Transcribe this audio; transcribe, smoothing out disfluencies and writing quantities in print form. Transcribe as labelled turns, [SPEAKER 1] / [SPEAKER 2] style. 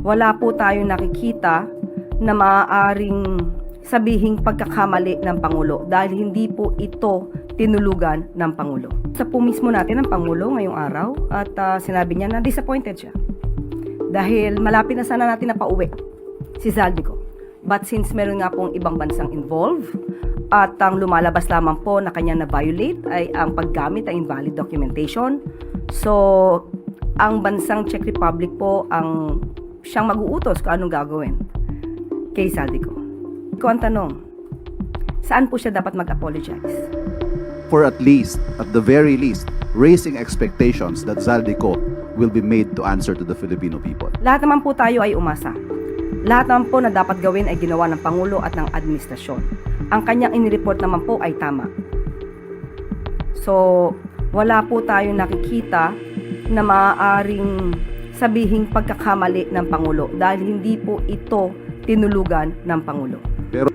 [SPEAKER 1] wala po tayong nakikita na maaaring sabihing pagkakamali ng Pangulo dahil hindi po ito tinulugan ng Pangulo. Sa po mismo natin ang Pangulo ngayong araw at sinabi niya na disappointed siya dahil malapit na sana natin na pauwi si Zaldico. But since meron nga pong ibang bansang involved at ang lumalabas lamang po na kanya na-violate ay ang paggamit ng invalid documentation. So, ang bansang Czech Republic po ang siyang mag-uutos kung anong gagawin kay Zaldico. Ikaw ang tanong, saan po siya dapat mag-apologize?
[SPEAKER 2] For at the very least, raising expectations that Zaldico will be made to answer to the Filipino people.
[SPEAKER 1] Lahat naman po tayo ay umasa. Lahat naman po na dapat gawin ay ginawa ng Pangulo at ng administrasyon. Ang kanyang inireport naman po ay tama. So, wala po tayong nakikita na maaaring sabihing pagkakamali ng Pangulo dahil hindi po ito tinulugan ng Pangulo.
[SPEAKER 2] Pero